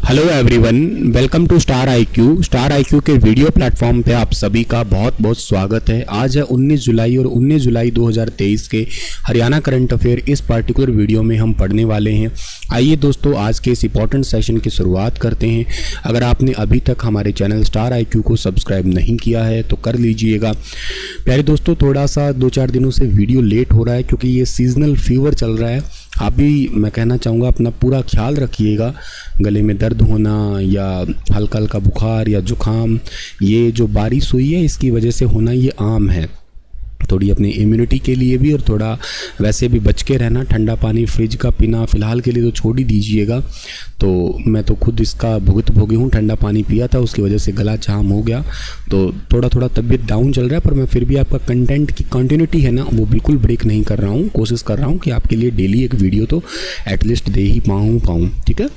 Hello everyone, welcome to Star IQ. Star IQ के video platform पे आप सभी का बहुत बहुत स्वागत है। आज है 19 जुलाई और 19 जुलाई 2023 के हरियाणा करंट अफेयर इस पार्टिकुलर वीडियो में हम पढ़ने वाले हैं। आइए दोस्तों, आज के इस इंपॉर्टेंट सेशन की शुरुआत करते हैं। अगर आपने अभी तक हमारे चैनल स्टार आईक्यू को सब्सक्राइब नहीं किया है तो कर लीजिएगा। प्यारे दोस्तों, थोड़ा सा 2-4 दिनों से वीडियो लेट हो रहा है क्योंकि ये सीजनल फीवर चल रहा है। आप भी, मैं कहना चाहूँगा, अपना पूरा ख्याल रखिएगा। गले में दर्द होना या हल्का हल्का बुखार या जुखाम, ये जो बारिश हुई है इसकी वजह से होना ये आम है। थोड़ी अपनी इम्यूनिटी के लिए भी और थोड़ा वैसे भी बच के रहना। ठंडा पानी फ्रिज का पीना फ़िलहाल के लिए तो छोड़ ही दीजिएगा। तो मैं तो खुद इसका भुगत भोगी हूँ। ठंडा पानी पिया था, उसकी वजह से गला जाम हो गया, तो थोड़ा थोड़ा तबीयत डाउन चल रहा है। पर मैं फिर भी आपका कंटेंट की कंटिन्यूटी है ना, वो बिल्कुल ब्रेक नहीं कर रहा हूँ। कोशिश कर रहा हूँ कि आपके लिए डेली एक वीडियो तो एटलीस्ट दे ही पाऊँ। ठीक है,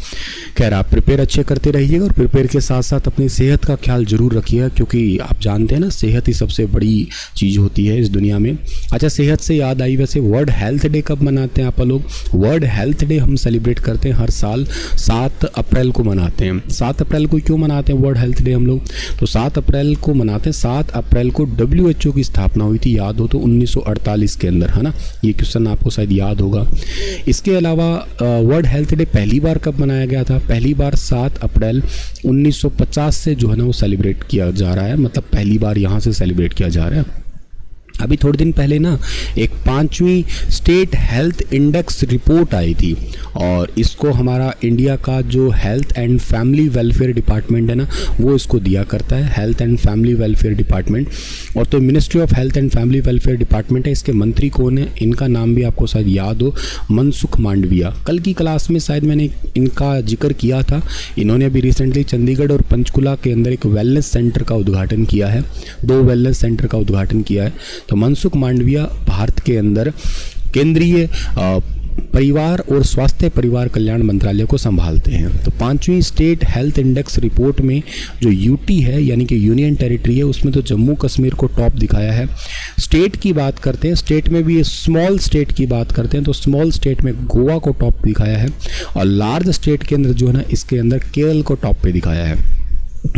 खैर आप प्रिपेयर अच्छे करते रहिएगा और प्रिपेयर के साथ साथ अपनी सेहत का ख्याल ज़रूर रखिएगा, क्योंकि आप जानते हैं ना, सेहत ही सबसे बड़ी चीज़ होती है इस दुनिया में। अच्छा, सेहत से याद आई, वैसे वर्ल्ड हेल्थ डे कब मनाते हैं आप लोग? वर्ल्ड हेल्थ डे हम सेलिब्रेट करते हैं हर साल 7 अप्रैल को मनाते हैं। 7 अप्रैल को क्यों मनाते हैं वर्ल्ड हेल्थ डे हम लोग? तो 7 अप्रैल को मनाते हैं। 7 अप्रैल को WHO की स्थापना हुई थी, याद हो तो 1948 के अंदर, है ना। ये क्वेश्चन आपको शायद याद होगा। इसके अलावा वर्ल्ड हेल्थ डे पहली बार कब मनाया गया था? पहली बार 7 अप्रैल 1950 से जो है ना वो सेलिब्रेट किया जा रहा है। मतलब पहली बार यहाँ से सेलिब्रेट किया जा रहा है। अभी थोड़े दिन पहले ना एक 5वीं स्टेट हेल्थ इंडेक्स रिपोर्ट आई थी, और इसको हमारा इंडिया का जो health and family welfare department है ना, वो इसको दिया करता है, health and family welfare department. और तो ministry of health and family welfare department है। इसके मंत्री कौन है? इनका नाम भी आपको शायद याद हो, मनसुख मांडविया। कल की क्लास में शायद मैंने इनका जिक्र किया था। इन्होंने अभी रिसेंटली चंडीगढ़ और पंचकुला के अंदर एक वेलनेस सेंटर का उद्घाटन किया है, 2 वेलनेस सेंटर का उद्घाटन किया है। तो मनसुख मांडविया भारत के अंदर केंद्रीय परिवार और स्वास्थ्य परिवार कल्याण मंत्रालय को संभालते हैं। तो 5वीं स्टेट हेल्थ इंडेक्स रिपोर्ट में जो यूटी है, यानी कि यूनियन टेरिटरी है, उसमें तो जम्मू कश्मीर को टॉप दिखाया है। स्टेट की बात करते हैं, स्टेट में भी स्मॉल स्टेट की बात करते हैं तो स्मॉल स्टेट में गोवा को टॉप दिखाया है, और लार्ज स्टेट के अंदर जो है ना, इसके अंदर केरल को टॉप पे दिखाया है।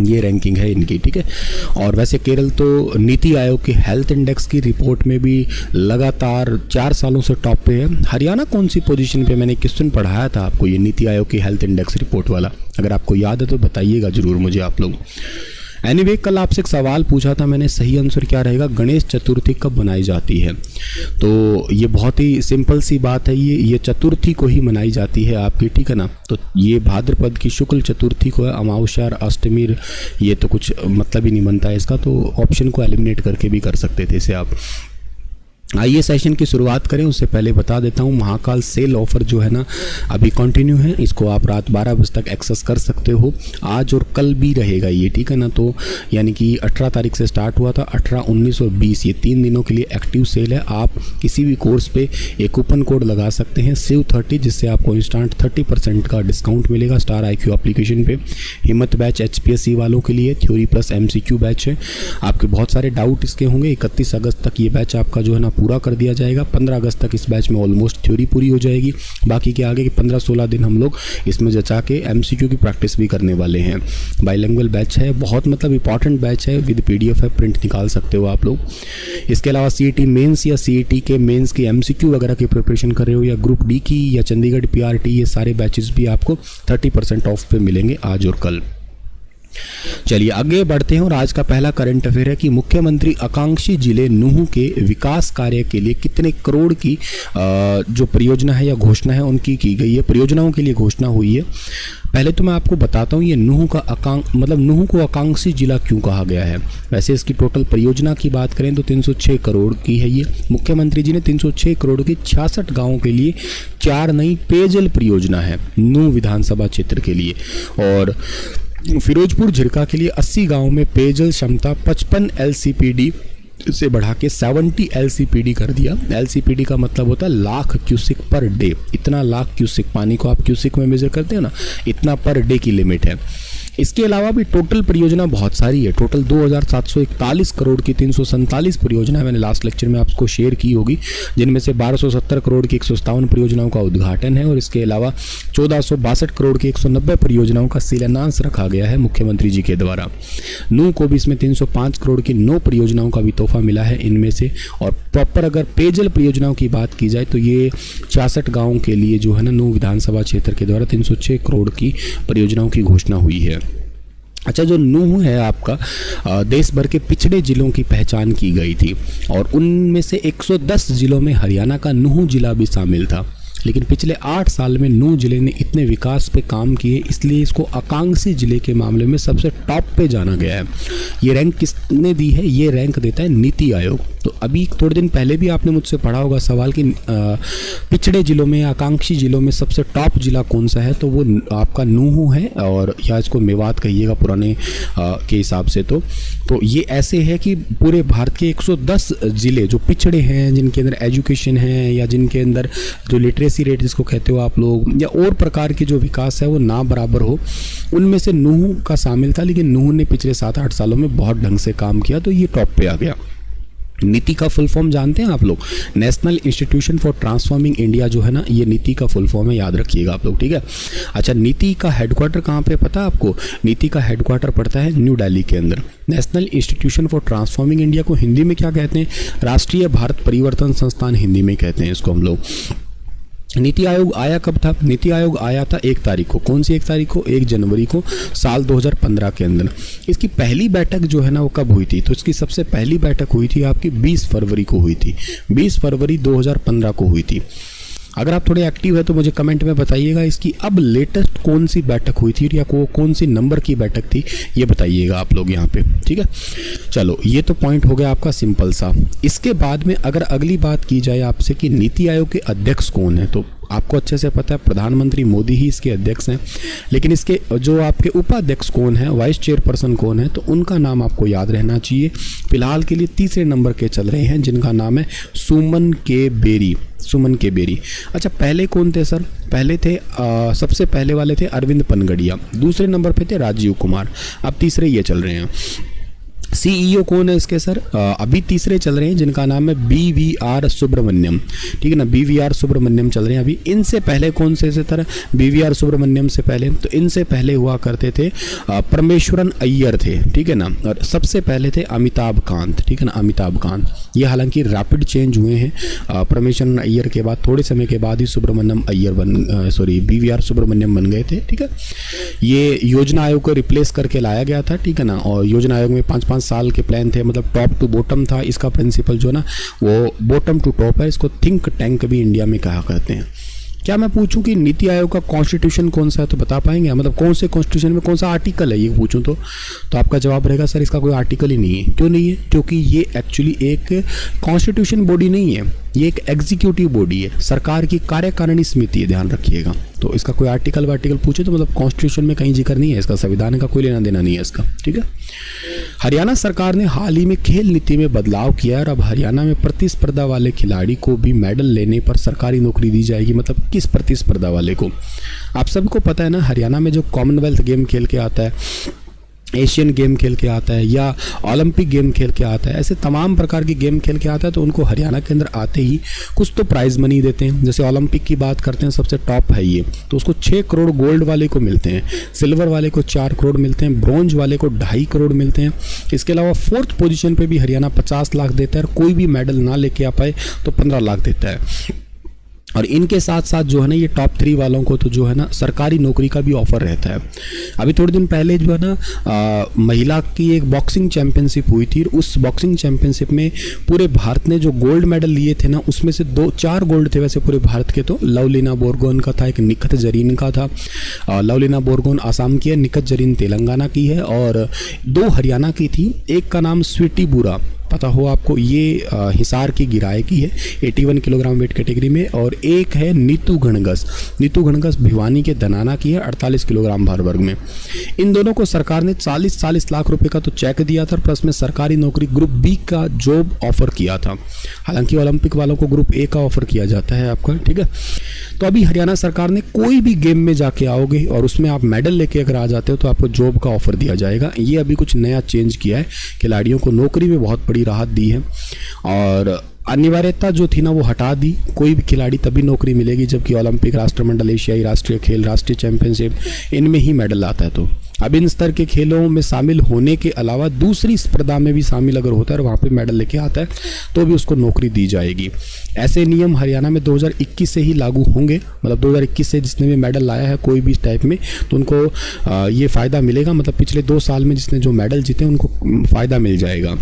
ये रैंकिंग है इनकी, ठीक है। और वैसे केरल तो नीति आयोग के हेल्थ इंडेक्स की रिपोर्ट में भी लगातार 4 सालों से टॉप पे है। हरियाणा कौन सी पोजीशन पे? मैंने क्वेश्चन पढ़ाया था आपको, ये नीति आयोग की हेल्थ इंडेक्स रिपोर्ट वाला। अगर आपको याद है तो बताइएगा जरूर मुझे आप लोग। एनीवे, कल आपसे एक सवाल पूछा था मैंने, सही आंसर क्या रहेगा? गणेश चतुर्थी कब मनाई जाती है? तो ये बहुत ही सिंपल सी बात है, ये चतुर्थी को ही मनाई जाती है आपकी, ठीक है ना। तो ये भाद्रपद की शुक्ल चतुर्थी को है। अमावस्या और अष्टमी, ये तो कुछ मतलब ही नहीं बनता है इसका, तो ऑप्शन को एलिमिनेट करके भी कर सकते थे इसे आप। आइए सेशन की शुरुआत करें। उससे पहले बता देता हूँ, महाकाल सेल ऑफर जो है ना अभी कंटिन्यू है। इसको आप रात 12 बजे तक एक्सेस कर सकते हो। आज और कल भी रहेगा ये, ठीक है ना। तो यानी कि 18 तारीख से स्टार्ट हुआ था, 18, 19 और 20, ये 3 दिनों के लिए एक्टिव सेल है। आप किसी भी कोर्स पे एक कूपन कोड लगा सकते हैं SIV30, जिससे आपको इंस्टेंट 30% का डिस्काउंट मिलेगा स्टार आईक्यू एप्लीकेशन पे। हिम्मत बैच HPSC वालों के लिए थ्योरी प्लस MCQ बैच है। आपके बहुत सारे डाउट इसके होंगे। 31 अगस्त तक ये बैच आपका जो है ना पूरा कर दिया जाएगा। 15 अगस्त तक इस बैच में ऑलमोस्ट थ्योरी पूरी हो जाएगी। बाकी के आगे के 15-16 दिन हम लोग इसमें जचा के MCQ की प्रैक्टिस भी करने वाले हैं। बाइलिंगुअल बैच है, बहुत मतलब इंपॉर्टेंट बैच है, विद PDF है, प्रिंट निकाल सकते हो आप लोग। इसके अलावा CET मेंस या CET के मेंस की MCQ वगैरह की प्रिपरेशन कर रहे हो, या ग्रुप D की या चंडीगढ़ PRT, ये सारे बैचेस भी आपको 30% ऑफ पे मिलेंगे आज और कल। चलिए आगे बढ़ते हैं, और आज का पहला करंट अफेयर है कि मुख्यमंत्री आकांक्षी जिले नूहू के विकास कार्य के लिए कितने करोड़ की जो परियोजना है या घोषणा है उनकी की गई है। परियोजनाओं के लिए घोषणा हुई है। पहले तो मैं आपको बताता हूँ ये नूहू का नूहू को आकांक्षी जिला क्यों कहा गया है। वैसे इसकी टोटल परियोजना की बात करें तो 306 करोड़ की है ये। मुख्यमंत्री जी ने 306 करोड़ की 66 गाँवों के लिए 4 नई पेयजल परियोजना है नूहू विधानसभा क्षेत्र के लिए, और फिरोजपुर झिरका के लिए 80 गांवों में पेयजल क्षमता 55 LCPD से बढ़ा के 70 LCPD कर दिया। LCPD का मतलब होता है लाख क्यूसिक पर डे। इतना लाख क्यूसिक पानी को आप क्यूसिक में मेजर करते हैं ना, इतना पर डे की लिमिट है। इसके अलावा भी टोटल परियोजना बहुत सारी है, टोटल 2741 करोड़ की 347 परियोजना मैंने लास्ट लेक्चर में आपको शेयर की होगी, जिनमें से 1270 करोड़ की 157 परियोजनाओं का उद्घाटन है और इसके अलावा 1462 करोड़ की 190 परियोजनाओं का शिलान्यास रखा गया है मुख्यमंत्री जी के द्वारा। नूह को भी इसमें 305 करोड़ की 9 परियोजनाओं का भी तोहफा मिला है इनमें से। और प्रॉपर अगर पेयजल परियोजनाओं की बात की जाए तो ये 66 गाँवों के लिए जो है ना नूह विधानसभा क्षेत्र के द्वारा 306 करोड़ की परियोजनाओं की घोषणा हुई है। अच्छा, जो नूह है आपका देश भर के पिछड़े जिलों की पहचान की गई थी और उनमें से 110 जिलों में हरियाणा का नूह जिला भी शामिल था। लेकिन पिछले 8 साल में नूह जिले ने इतने विकास पे काम किए, इसलिए इसको आकांक्षी जिले के मामले में सबसे टॉप पे जाना गया है। ये रैंक किसने दी है? ये रैंक देता है नीति आयोग। तो अभी थोड़े दिन पहले भी आपने मुझसे पढ़ा होगा सवाल कि पिछड़े जिलों में, आकांक्षी जिलों में सबसे टॉप जिला कौन सा है, तो वो आपका नूह है, और या इसको मेवात कहिएगा पुराने के हिसाब से। तो ये ऐसे है कि पूरे भारत के 110 ज़िले जो पिछड़े हैं, जिनके अंदर एजुकेशन है या जिनके अंदर जो लिटरेसी रेट जिसको कहते हो आप लोग, या और प्रकार की जो विकास है वो ना बराबर हो, उनमें से नूह का शामिल था। लेकिन नूह ने पिछले 7-8 सालों में बहुत ढंग से काम किया, तो ये टॉप पे आ गया। नीति का फुल फॉर्म जानते हैं आप लोग? National institution for transforming India जो है ना, ये नीति का फुल फॉर्म है, याद रखिएगा आप लोग, ठीक है। अच्छा, नीति का हेडक्वार्टर कहाँ पे पता है आपको? नीति का हेडक्वार्टर पड़ता है न्यू दिल्ली के अंदर। National institution for transforming India को हिंदी में क्या कहते हैं? राष्ट्रीय भारत परिवर्तन संस्थान हिंदी में कहते हैं इसको हम लोग। नीति आयोग आया कब था? नीति आयोग आया था 1 तारीख को। कौन सी 1 तारीख को? 1 जनवरी को साल 2015 के अंदर। इसकी पहली बैठक जो है ना वो कब हुई थी? तो इसकी सबसे पहली बैठक हुई थी आपकी 20 फरवरी को हुई थी। 20 फरवरी 2015 को हुई थी। अगर आप थोड़े एक्टिव है तो मुझे कमेंट में बताइएगा इसकी अब लेटेस्ट कौन सी बैठक हुई थी या कौन सी नंबर की बैठक थी, ये बताइएगा आप लोग यहाँ पे, ठीक है। चलो, ये तो पॉइंट हो गया आपका सिंपल सा। इसके बाद में अगर अगली बात की जाए आपसे कि नीति आयोग के अध्यक्ष कौन है, तो आपको अच्छे से पता है प्रधानमंत्री मोदी ही इसके अध्यक्ष हैं। लेकिन इसके जो आपके उपाध्यक्ष कौन है, वाइस चेयरपर्सन कौन है, तो उनका नाम आपको याद रहना चाहिए। फिलहाल के लिए तीसरे नंबर के चल रहे हैं, जिनका नाम है सुमन के बेरी। सुमन के बेरी। अच्छा, पहले कौन थे सर? पहले थे सबसे पहले वाले थे अरविंद पनगड़िया, दूसरे नंबर पे थे राजीव कुमार, अब तीसरे ये चल रहे हैं। सीईओ कौन है इसके सर? अभी तीसरे चल रहे हैं, जिनका नाम है BVR सुब्रमण्यम, ठीक है ना। BVR सुब्रमण्यम चल रहे हैं अभी। इनसे पहले कौन से सर? BVR सुब्रमण्यम से पहले, तो इनसे पहले हुआ करते थे परमेश्वरन अय्यर थे, ठीक है ना। और सबसे पहले थे अमिताभ कांत, ठीक है ना, अमिताभ कांत। ये हालांकि रैपिड चेंज हुए हैं। परमेश्वरन अय्यर के बाद थोड़े समय के बाद ही सुब्रमण्यम अय्यर BVR सुब्रमण्यम बन गए थे, ठीक है। ये योजना आयोग को रिप्लेस करके लाया गया था, ठीक है ना। और योजना आयोग में 5-5 साल के प्लान थे, मतलब टॉप टू बॉटम था। इसका प्रिंसिपल जो ना वो बॉटम टू टॉप है। इसको थिंक टैंक भी इंडिया में कहा करते हैं। क्या मैं पूछूं कि नीति आयोग का कॉन्स्टिट्यूशन कौन सा है, तो बता पाएंगे? मतलब कौन से कॉन्स्टिट्यूशन में कौन सा आर्टिकल है, ये पूछूं तो आपका जवाब रहेगा सर इसका कोई आर्टिकल ही नहीं है। क्यों नहीं है? क्योंकि ये एक्चुअली एक कॉन्स्टिट्यूशन बॉडी नहीं है, ये एक एग्जीक्यूटिव बॉडी है, सरकार की कार्यकारिणी समिति है, ध्यान रखिएगा। तो इसका कोई आर्टिकल वार्टिकल पूछे तो मतलब कॉन्स्टिट्यूशन में कहीं जिक्र नहीं है इसका, संविधान का कोई लेना देना नहीं है इसका, ठीक है। हरियाणा सरकार ने हाल ही में खेल नीति में बदलाव किया और अब हरियाणा में प्रतिस्पर्धा वाले खिलाड़ी को भी मेडल लेने पर सरकारी नौकरी दी जाएगी। मतलब किस प्रतिस्पर्धा वाले को? आप सबको पता है ना, हरियाणा में जो कॉमनवेल्थ गेम खेल के आता है, एशियन गेम खेल के आता है या ओलंपिक गेम खेल के आता है, ऐसे तमाम प्रकार की गेम खेल के आता है, तो उनको हरियाणा के अंदर आते ही कुछ तो प्राइज़ मनी देते हैं। जैसे ओलंपिक की बात करते हैं, सबसे टॉप है ये, तो उसको 6 करोड़ गोल्ड वाले को मिलते हैं, सिल्वर वाले को 4 करोड़ मिलते हैं, ब्रॉन्ज वाले को 2.5 करोड़ मिलते हैं। इसके अलावा 4th पोजीशन पे भी हरियाणा 50 लाख देता है और कोई भी मेडल ना लेके आ पाए तो 15 लाख देता है। और इनके साथ साथ जो है ना ये टॉप 3 वालों को तो जो है ना सरकारी नौकरी का भी ऑफर रहता है। अभी थोड़े दिन पहले जो है ना महिला की एक बॉक्सिंग चैंपियनशिप हुई थी। उस बॉक्सिंग चैंपियनशिप में पूरे भारत ने जो गोल्ड मेडल लिए थे ना, उसमें से 4 गोल्ड थे वैसे पूरे भारत के। तो लवलीना बोरगोन का था, एक निखत जरीन का था। लवलीना बोरगोन आसाम की है, निखत जरीन तेलंगाना की है, और 2 हरियाणा की थी। एक का नाम स्वीटी बुरा पता हो आपको, ये हिसार की गिराए की है 81 किलोग्राम वेट कैटेगरी में। और एक है नीतू घणगस, नीतू घणगस भिवानी के धनाना की है 48 किलोग्राम भार वर्ग में। इन दोनों को सरकार ने 40 लाख रुपए का तो चेक दिया था, प्लस में सरकारी नौकरी ग्रुप बी का जॉब ऑफर किया था। हालांकि ओलंपिक वालों को ग्रुप ए का ऑफर किया जाता है आपका, ठीक है। तो अभी हरियाणा सरकार ने कोई भी गेम में जाके आओगे और उसमें आप मेडल लेके अगर आ जाते हो तो आपको जॉब का ऑफर दिया जाएगा। ये अभी कुछ नया चेंज किया है, खिलाड़ियों को नौकरी में बहुत बड़ी राहत दी है और अनिवार्यता जो थी ना वो हटा दी। कोई भी खिलाड़ी तभी नौकरी मिलेगी जबकि ओलंपिक, राष्ट्रमंडल, एशियाई राष्ट्रीय खेल, राष्ट्रीय चैंपियनशिप, इनमें ही मेडल आता है। तो अब इन स्तर के खेलों में शामिल होने के अलावा दूसरी स्पर्धा में भी शामिल अगर होता है और वहाँ पे मेडल लेके आता है तो भी उसको नौकरी दी जाएगी। ऐसे नियम हरियाणा में 2021 से ही लागू होंगे, मतलब 2021 से जिसने भी मेडल लाया है कोई भी टाइप में तो उनको ये फ़ायदा मिलेगा। मतलब पिछले 2 साल में जिसने जो मेडल जीते उनको फ़ायदा मिल जाएगा।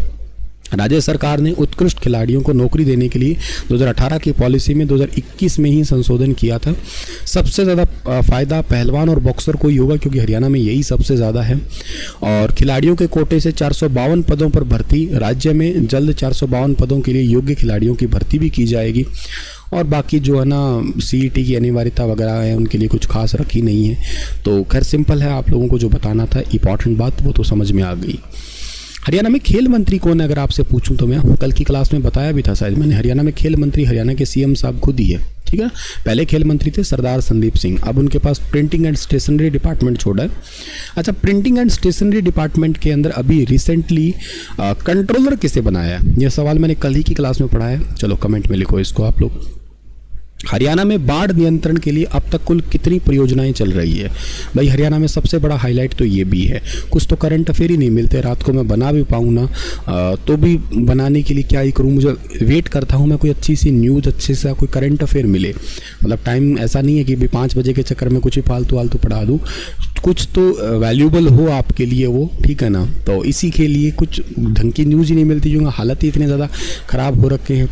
राज्य सरकार ने उत्कृष्ट खिलाड़ियों को नौकरी देने के लिए 2018 की पॉलिसी में 2021 में ही संशोधन किया था। सबसे ज़्यादा फ़ायदा पहलवान और बॉक्सर को ही होगा क्योंकि हरियाणा में यही सबसे ज़्यादा है। और खिलाड़ियों के कोटे से 452 पदों पर भर्ती, राज्य में जल्द 452 पदों के लिए योग्य खिलाड़ियों की भर्ती भी की जाएगी। और बाकी जो है ना CET की अनिवार्यता वगैरह है उनके लिए कुछ खास रखी नहीं है। तो खैर सिंपल है, आप लोगों को जो बताना था इंपॉर्टेंट बात वो तो समझ में आ गई। हरियाणा में खेल मंत्री कौन है अगर आपसे पूछूं तो मैं कल की क्लास में बताया भी था शायद मैंने। हरियाणा में खेल मंत्री हरियाणा के CM साहब खुद ही है, ठीक है। पहले खेल मंत्री थे सरदार संदीप सिंह, अब उनके पास प्रिंटिंग एंड स्टेशनरी डिपार्टमेंट छोड़ा है। अच्छा, प्रिंटिंग एंड स्टेशनरी डिपार्टमेंट के अंदर अभी रिसेंटली कंट्रोलर किसे बनाया है, यह सवाल मैंने कल ही की क्लास में पढ़ा है। चलो कमेंट में लिखो इसको आप लोग। हरियाणा में बाढ़ नियंत्रण के लिए अब तक कुल कितनी परियोजनाएं चल रही है? भाई हरियाणा में सबसे बड़ा हाईलाइट तो ये भी है, कुछ तो करंट अफेयर ही नहीं मिलते। रात को मैं बना भी पाऊँ ना तो भी बनाने के लिए क्या ही करूँ, मुझे वेट करता हूँ मैं कोई अच्छी सी न्यूज़, अच्छे सा कोई करंट अफेयर मिले। मतलब टाइम ऐसा नहीं है कि भाई 5 बजे के चक्कर में कुछ ही फालतू पढ़ा दूँ, कुछ तो वैल्यूबल हो आपके लिए वो, ठीक है ना। तो इसी के लिए कुछ ढंग की न्यूज़ ही नहीं मिलती क्योंकि हालत ही इतने ज़्यादा ख़राब हो रखे हैं।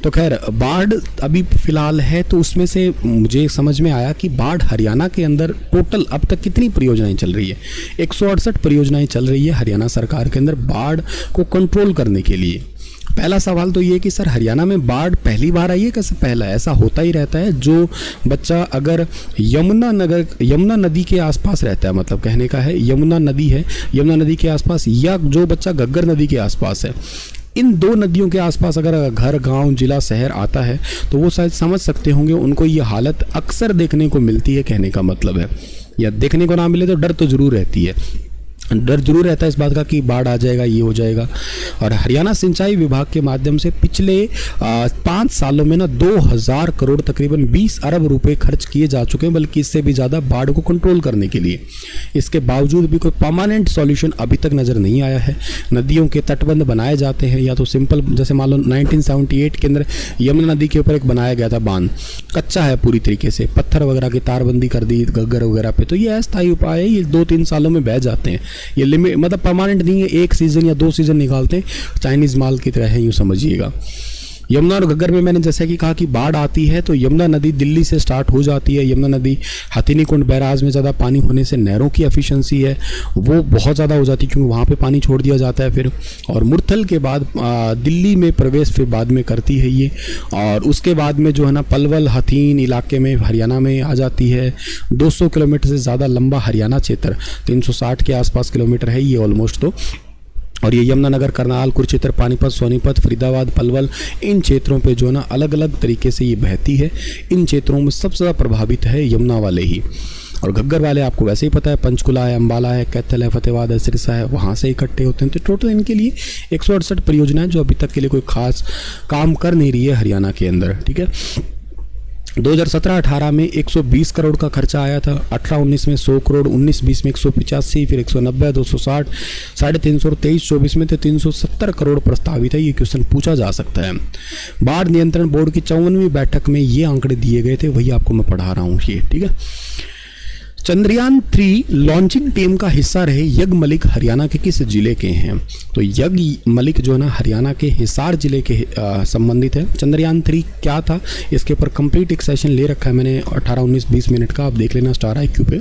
तो खैर बाढ़ अभी फ़िलहाल है तो उसमें से मुझे समझ में आया कि बाढ़ हरियाणा के अंदर टोटल अब तक कितनी परियोजनाएं चल रही है। 168 परियोजनाएं चल रही है हरियाणा सरकार के अंदर बाढ़ को कंट्रोल करने के लिए। पहला सवाल तो ये कि सर हरियाणा में बाढ़ पहली बार आई है? कैसे पहला? ऐसा होता ही रहता है। जो बच्चा अगर यमुना नदी के आसपास रहता है, मतलब कहने का है यमुना नदी है, यमुना नदी के आसपास, या जो बच्चा घग्गर नदी के आसपास है, इन 2 नदियों के आसपास अगर घर, गांव, जिला, शहर आता है तो वो शायद समझ सकते होंगे, उनको ये हालत अक्सर देखने को मिलती है। कहने का मतलब है, या देखने को ना मिले तो डर तो ज़रूर रहती है, डर जरूर रहता है इस बात का कि बाढ़ आ जाएगा, ये हो जाएगा। और हरियाणा सिंचाई विभाग के माध्यम से पिछले 5 सालों में ना 2000 करोड़ तकरीबन 20 अरब रुपए खर्च किए जा चुके हैं, बल्कि इससे भी ज़्यादा बाढ़ को कंट्रोल करने के लिए। इसके बावजूद भी कोई परमानेंट सॉल्यूशन अभी तक नज़र नहीं आया है। नदियों के तटबंध बनाए जाते हैं या तो सिंपल, जैसे मान लो 1978 के अंदर यमुना नदी के ऊपर एक बनाया गया था बांध, कच्चा है पूरी तरीके से, पत्थर वगैरह की तारबंदी कर दी घग्गर वगैरह पे। तो ये अस्थायी उपाय है, ये 2-3 सालों में बह जाते हैं। ये लिमिट मतलब परमानेंट नहीं है, 1 सीज़न या 2 सीज़न निकालते हैं, चाइनीज़ माल की तरह है, यूँ समझिएगा। यमुना और घग्गर में मैंने जैसे कि कहा कि बाढ़ आती है तो यमुना नदी दिल्ली से स्टार्ट हो जाती है। यमुना नदी हथिनीकुंड बैराज में ज़्यादा पानी होने से नहरों की एफिशिएंसी है वो बहुत ज़्यादा हो जाती है क्योंकि वहाँ पे पानी छोड़ दिया जाता है फिर। और मुरथल के बाद दिल्ली में प्रवेश फिर बाद में करती है ये, और उसके बाद में जो है ना पलवल हथीन इलाके में हरियाणा में आ जाती है। 200 किलोमीटर से ज़्यादा लंबा हरियाणा क्षेत्र, 360 के आसपास किलोमीटर है ये ऑलमोस्ट। तो और ये यमुनानगर, करनाल, कुरुक्षेत्र, पानीपत, सोनीपत, फरीदाबाद, पलवल, इन क्षेत्रों पे जो है ना अलग अलग तरीके से ये बहती है। इन क्षेत्रों में सबसे ज़्यादा प्रभावित है यमुना वाले ही, और घग्गर वाले आपको वैसे ही पता है, पंचकुला है, अम्बाला है, कैथल है, फतेहाबाद है, सिरसा है, वहाँ से इकट्ठे होते हैं। तो टोटल इनके लिए 168 परियोजनाएं जो अभी तक के लिए कोई खास काम कर नहीं रही है हरियाणा के अंदर, ठीक है। 2017-18 में 120 करोड़ का खर्चा आया था, 18-19 में 100 करोड़, 19-20 में 185, फिर 190, 260, 350 और 23-24 में तो 370 करोड़ प्रस्तावित है। ये क्वेश्चन पूछा जा सकता है। बाढ़ नियंत्रण बोर्ड की 54वीं बैठक में ये आंकड़े दिए गए थे, वही आपको मैं पढ़ा रहा हूँ ये, ठीक है। चंद्रयान 3 लॉन्चिंग टीम का हिस्सा रहे यज्ञ मलिक हरियाणा के किस जिले के हैं? तो यज्ञ मलिक जो है ना हरियाणा के हिसार जिले के संबंधित है। चंद्रयान 3 क्या था, इसके ऊपर कंप्लीट एक सेशन ले रखा है मैंने 18, 19, 20 मिनट का, आप देख लेना स्टार IQ पे।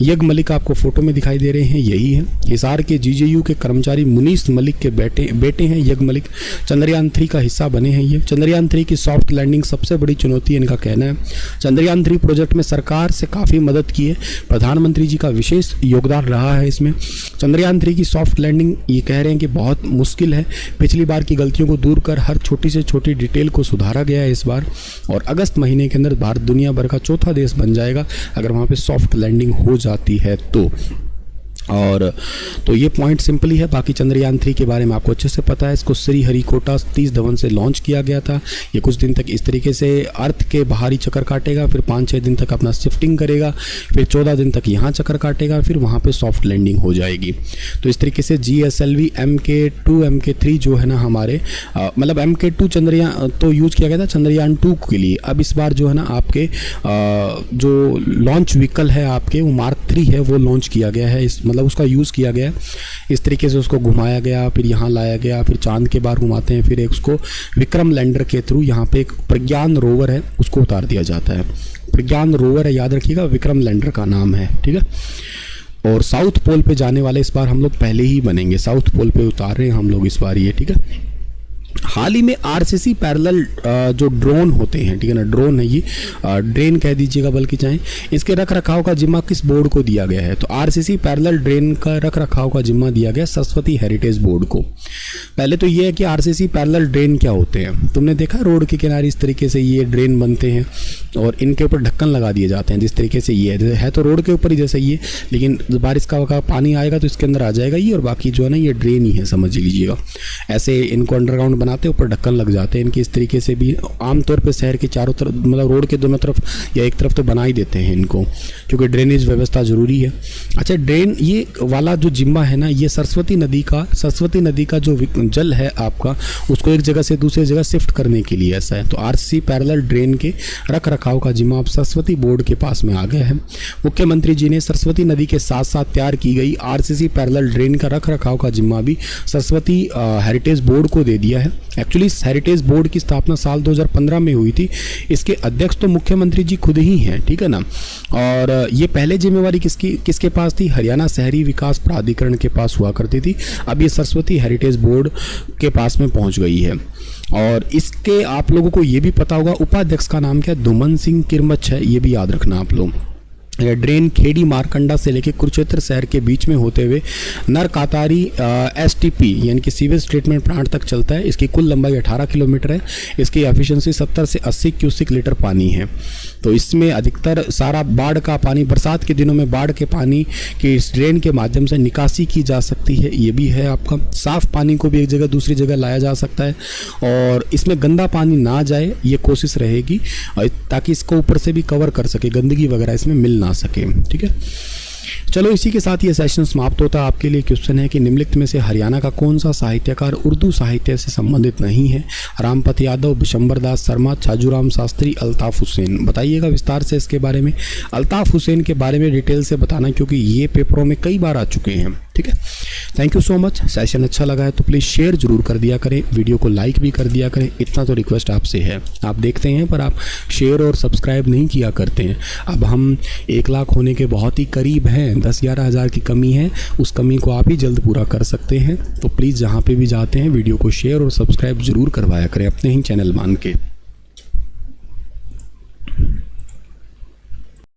यज्ञ मलिक आपको फोटो में दिखाई दे रहे हैं, यही है। हिसार के GJU के कर्मचारी मुनीस मलिक के बेटे हैं यज्ञ मलिक। चंद्रयान 3 का हिस्सा बने हैं ये। चंद्रयान 3 की सॉफ्ट लैंडिंग सबसे बड़ी चुनौती है, इनका कहना है। चंद्रयान 3 प्रोजेक्ट में सरकार से काफ़ी मदद की है, प्रधानमंत्री जी का विशेष योगदान रहा है इसमें। चंद्रयान 3 की सॉफ्ट लैंडिंग ये कह रहे हैं कि बहुत मुश्किल है। पिछली बार की गलतियों को दूर कर हर छोटी से छोटी डिटेल को सुधारा गया है इस बार, और अगस्त महीने के अंदर भारत दुनिया भर का चौथा देश बन जाएगा अगर वहाँ पे सॉफ्ट लैंडिंग हो जाती है तो। और तो ये पॉइंट सिंपल ही है। बाकी चंद्रयान 3 के बारे में आपको अच्छे से पता है। इसको श्री हरिकोटा सतीश धवन से लॉन्च किया गया था। ये कुछ दिन तक इस तरीके से अर्थ के बाहरी चक्कर काटेगा, फिर 5-6 दिन तक अपना शिफ्टिंग करेगा, फिर 14 दिन तक यहाँ चक्कर काटेगा, फिर वहाँ पे सॉफ्ट लैंडिंग हो जाएगी। तो इस तरीके से GSLV MK2 MK3 जो है ना हमारे मतलब MK2 चंद्रयान तो यूज़ किया गया था चंद्रयान 2 के लिए। अब इस बार जो है ना आपके जो लॉन्च व्हीकल है आपके वो Mark 3 है, वो लॉन्च किया गया है। मतलब उसका यूज़ किया गया है इस तरीके से, उसको घुमाया गया, फिर यहाँ लाया गया, फिर चांद के बाहर घुमाते हैं, फिर एक उसको विक्रम लैंडर के थ्रू यहाँ पे एक प्रज्ञान रोवर है उसको उतार दिया जाता है। प्रज्ञान रोवर है, याद रखिएगा, विक्रम लैंडर का नाम है, ठीक है। और साउथ पोल पे जाने वाले इस बार हम लोग पहले ही बनेंगे, साउथ पोल पे उतार रहे हैं हम लोग इस बार ये, ठीक है। हाल ही में RCC पैरेलल जो ड्रोन होते हैं, ठीक है ना, ड्रोन है ये, ड्रेन कह दीजिएगा बल्कि चाहें, इसके रख रखाव का जिम्मा किस बोर्ड को दिया गया है? तो RCC पैरेलल ड्रेन का रख रखाव का जिम्मा दिया गया सरस्वती हेरिटेज बोर्ड को। पहले तो ये है कि RCC पैरेलल ड्रेन क्या होते हैं। तुमने देखा रोड के किनारे इस तरीके से ये ड्रेन बनते हैं और इनके ऊपर ढक्कन लगा दिए जाते हैं जिस तरीके से ये है तो रोड के ऊपर ही जैसे ये, लेकिन बारिश का पानी आएगा तो इसके अंदर आ जाएगा ये, और बाकी जो है ना ये ड्रेन ही है, समझ लीजिएगा। ऐसे इनको अंडरग्राउंड बनाते ऊपर ढक्कन लग जाते हैं इनके। इस तरीके से भी आमतौर पे शहर के चारों तरफ मतलब रोड के दोनों तरफ या एक तरफ तो बना ही देते हैं इनको, क्योंकि ड्रेनेज व्यवस्था ज़रूरी है। अच्छा, ड्रेन ये वाला जो जिम्मा है ना, ये सरस्वती नदी का जो जल है आपका, उसको एक जगह से दूसरी जगह शिफ्ट करने के लिए ऐसा है। तो RCC पैरेलल ड्रेन के रख रखाव का जिम्मा अब सरस्वती बोर्ड के पास में आ गया है। मुख्यमंत्री जी ने सरस्वती नदी के साथ साथ तैयार की गई RCC पैरेलल ड्रेन का रख रखाव का जिम्मा भी सरस्वती हेरिटेज बोर्ड को दे दिया है। एक्चुअली हेरिटेज बोर्ड की स्थापना साल 2015 में हुई थी। इसके अध्यक्ष तो मुख्यमंत्री जी खुद ही हैं, ठीक है ना। और ये पहले जिम्मेवारी किसके पास थी? हरियाणा शहरी विकास प्राधिकरण के पास हुआ करती थी। अब ये सरस्वती हेरिटेज बोर्ड के पास में पहुंच गई है। और इसके आप लोगों को ये भी पता होगा उपाध्यक्ष का नाम क्या है? धुमन सिंह किरमच है, ये भी याद रखना आप लोग। ड्रेन खेड़ी मारकंडा से लेकर कुरुक्षेत्र शहर के बीच में होते हुए नरकातारी STP यानी कि सीवेज ट्रीटमेंट प्लांट तक चलता है। इसकी कुल लंबाई 18 किलोमीटर है। इसकी एफिशिएंसी 70 से 80 क्यूसिक लीटर पानी है। तो इसमें अधिकतर सारा बाढ़ का पानी, बरसात के दिनों में बाढ़ के पानी की इस ड्रेन के माध्यम से निकासी की जा सकती है। ये भी है आपका। साफ पानी को भी एक जगह दूसरी जगह लाया जा सकता है और इसमें गंदा पानी ना जाए ये कोशिश रहेगी, ताकि इसको ऊपर से भी कवर कर सके, गंदगी वगैरह इसमें मिल ना सके, ठीक है। चलो, इसी के साथ ये सेशन समाप्त होता है। आपके लिए क्वेश्चन है कि निम्नलिखित में से हरियाणा का कौन सा साहित्यकार उर्दू साहित्य से संबंधित नहीं है? रामपत यादव, बिशंबर दास शर्मा, छाजूराम शास्त्री, अल्ताफ हुसैन। बताइएगा विस्तार से इसके बारे में। अल्ताफ हुसैन के बारे में डिटेल से बताना, क्योंकि ये पेपरों में कई बार आ चुके हैं, ठीक है। Thank you so much. Session अच्छा लगा है तो प्लीज़ शेयर जरूर कर दिया करें, वीडियो को लाइक भी कर दिया करें, इतना तो रिक्वेस्ट आपसे है। आप देखते हैं पर आप शेयर और सब्सक्राइब नहीं किया करते हैं। अब हम 1 लाख होने के बहुत ही करीब हैं, 10-11 हज़ार की कमी है, उस कमी को आप ही जल्द पूरा कर सकते हैं। तो प्लीज़ जहाँ पे भी जाते हैं वीडियो को शेयर और सब्सक्राइब जरूर करवाया करें अपने ही चैनल मान के।